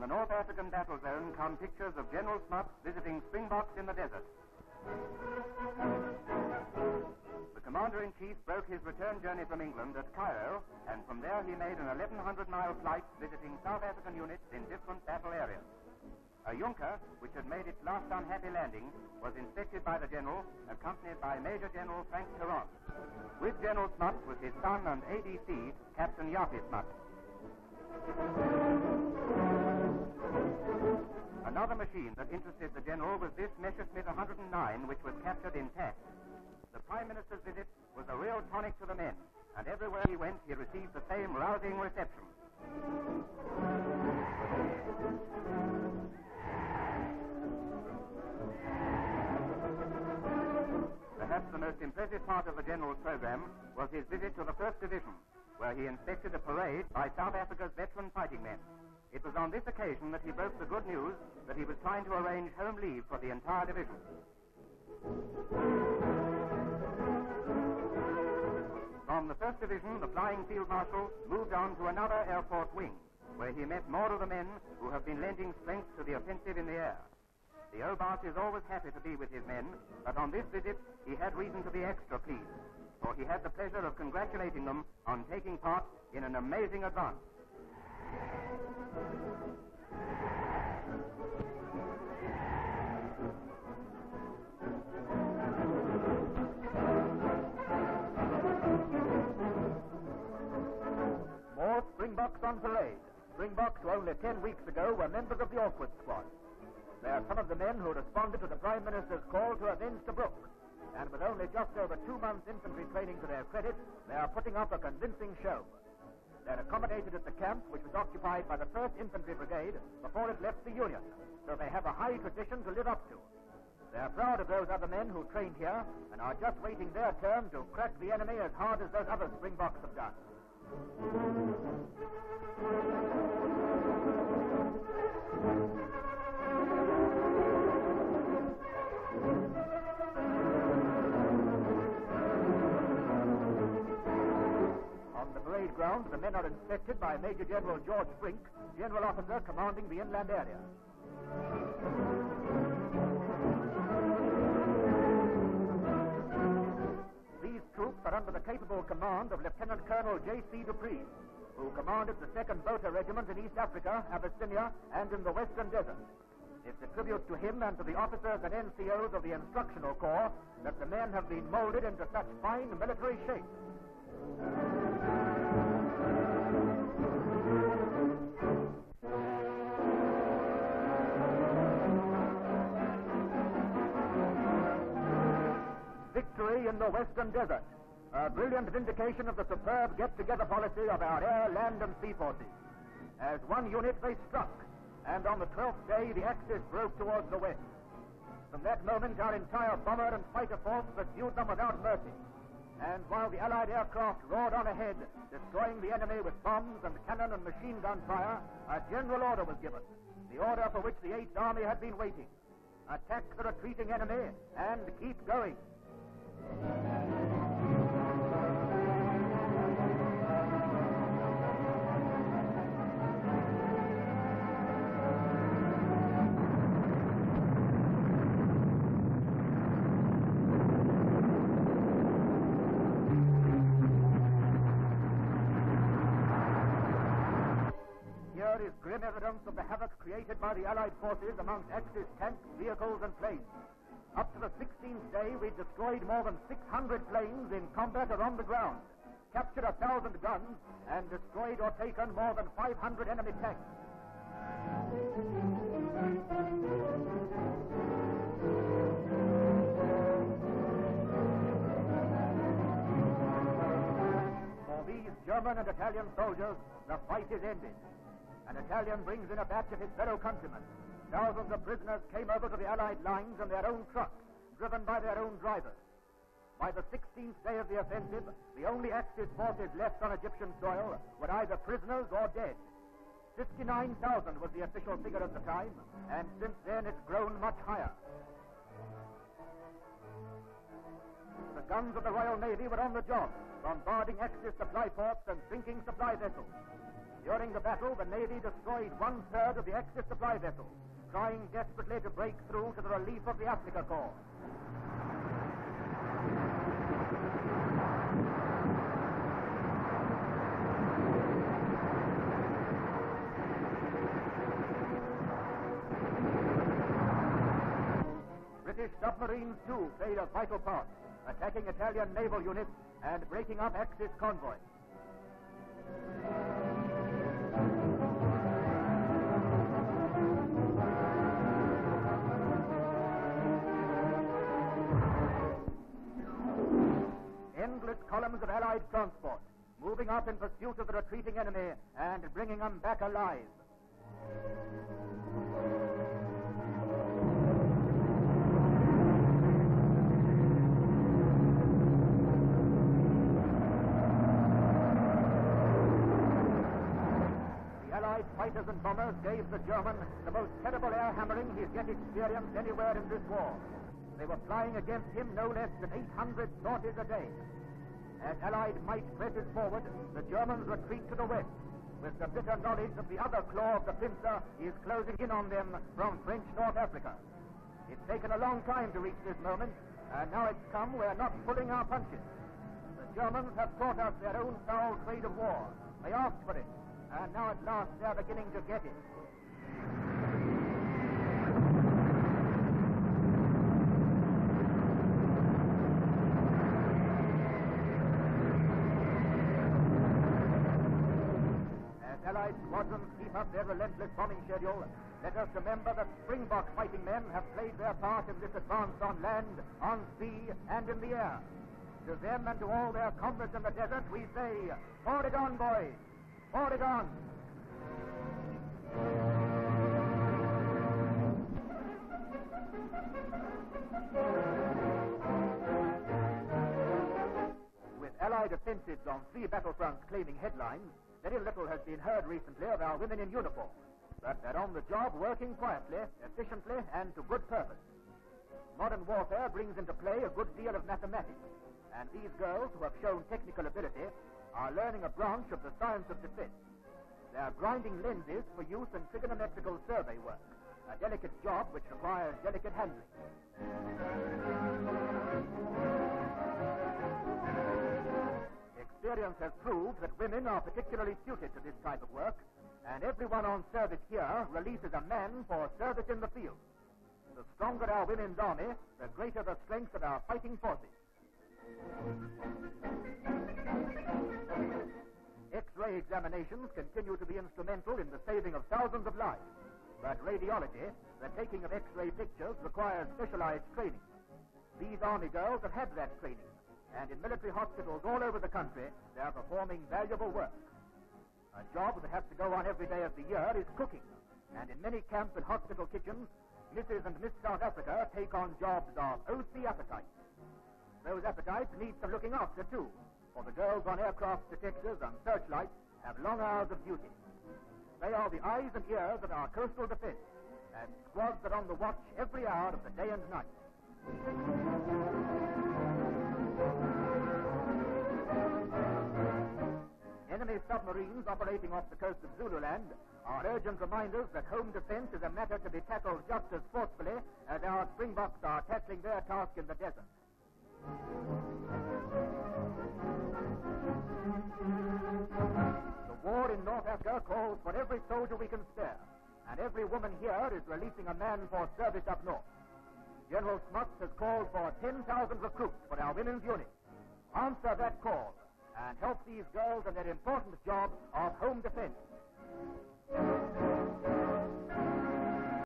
the North African battle zone come pictures of General Smuts visiting Springboks in the desert. The Commander-in-Chief broke his return journey from England at Cairo, and from there he made an 1,100-mile flight visiting South African units in different battle areas. A Junker, which had made its last unhappy landing, was inspected by the General, accompanied by Major General Frank Terron. With General Smuts was his son and ADC, Captain Yapi Smuts. Another machine that interested the General was this Messerschmitt 109, which was captured intact. The Prime Minister's visit was a real tonic to the men, and everywhere he went he received the same rousing reception. Perhaps the most impressive part of the General's program was his visit to the 1st Division, where he inspected a parade by South Africa's veteran fighting men. It was on this occasion that he broke the good news that he was trying to arrange home leave for the entire division. From the 1st Division, the Flying Field Marshal moved on to another airport wing, where he met more of the men who have been lending strength to the offensive in the air. The O-Boss is always happy to be with his men, but on this visit he had reason to be extra pleased, for he had the pleasure of congratulating them on taking part in an amazing advance. More Springboks on parade. Springboks who only 10 weeks ago were members of the Awkward Squad. They are some of the men who responded to the Prime Minister's call to avenge Tobruk. And with only just over 2 months infantry training to their credit, they are putting up a convincing show. They're accommodated at the camp, which was occupied by the 1st Infantry Brigade before it left the Union, so they have a high tradition to live up to. They are proud of those other men who trained here and are just waiting their turn to crack the enemy as hard as those other Springboks have done. On the parade ground, the men are inspected by Major General George Brink, General Officer commanding the inland area. These troops are under the capable command of Lieutenant Colonel J.C. Dupree, who commanded the 2nd Botha Regiment in East Africa, Abyssinia, and in the Western Desert. It's a tribute to him and to the officers and NCOs of the Instructional Corps that the men have been molded into such fine military shape. Victory in the Western Desert. A brilliant vindication of the superb get-together policy of our air, land, and sea forces. As one unit they struck, and on the 12th day the Axis broke towards the west. From that moment our entire bomber and fighter force pursued them without mercy. And while the Allied aircraft roared on ahead, destroying the enemy with bombs and cannon and machine gun fire, a general order was given, the order for which the 8th Army had been waiting. Attack the retreating enemy and keep going. Here is grim evidence of the havoc created by the Allied forces amongst Axis tanks, vehicles, and planes. Up to the 16th day, we destroyed more than 600 planes in combat or on the ground, captured 1,000 guns, and destroyed or taken more than 500 enemy tanks. For these German and Italian soldiers, the fight is ended. An Italian brings in a batch of his fellow countrymen. Thousands of prisoners came over to the Allied lines in their own trucks, driven by their own drivers. By the 16th day of the offensive, the only Axis forces left on Egyptian soil were either prisoners or dead. 59,000 was the official figure at the time, and since then it's grown much higher. The guns of the Royal Navy were on the job, bombarding Axis supply ports and sinking supply vessels. During the battle, the Navy destroyed 1/3 of the Axis supply vessels, trying desperately to break through to the relief of the Africa Corps. British submarines, too, played a vital part, attacking Italian naval units and breaking up Axis convoys. Endless columns of Allied transport, moving up in pursuit of the retreating enemy and bringing them back alive. Allied fighters and bombers gave the German the most terrible air hammering he's yet experienced anywhere in this war. They were flying against him no less than 800 sorties a day. As Allied might presses forward, the Germans retreat to the west, with the bitter knowledge that the other claw of the pincer is closing in on them from French North Africa. It's taken a long time to reach this moment, and now it's come, we're not pulling our punches. The Germans have taught us their own foul trade of war. They asked for it, and now at last they're beginning to get it. As Allied squadrons keep up their relentless bombing schedule, let us remember that Springboks fighting men have played their part in this advance on land, on sea, and in the air. To them and to all their comrades in the desert, we say, "Pour it on, boys! Pour it on!" With Allied offensives on 3 battlefronts claiming headlines, very little has been heard recently of our women in uniform. But they're on the job, working quietly, efficiently, and to good purpose. Modern warfare brings into play a good deal of mathematics, and these girls, who have shown technical ability, are learning a branch of the science of defense. They are grinding lenses for use in trigonometrical survey work, a delicate job which requires delicate handling. Experience has proved that women are particularly suited to this type of work, and everyone on service here releases a man for service in the field. The stronger our women's army, the greater the strength of our fighting forces. X-ray examinations continue to be instrumental in the saving of thousands of lives. But radiology, the taking of X-ray pictures, requires specialized training. These Army girls have had that training, and in military hospitals all over the country, they are performing valuable work. A job that has to go on every day of the year is cooking, and in many camp and hospital kitchens, Mrs. and Miss South Africa take on jobs of OC appetites. Those appetites need some looking after, too, for the girls on aircraft detectors and searchlights have long hours of duty. They are the eyes and ears of our coastal defense, and squads are on the watch every hour of the day and night. Enemy submarines operating off the coast of Zululand are urgent reminders that home defense is a matter to be tackled just as forcefully as our Springboks are tackling their task in the desert. The war in North Africa calls for every soldier we can spare, and every woman here is releasing a man for service up north. General Smuts has called for 10,000 recruits for our women's unit. Answer that call and help these girls in their important job of home defense.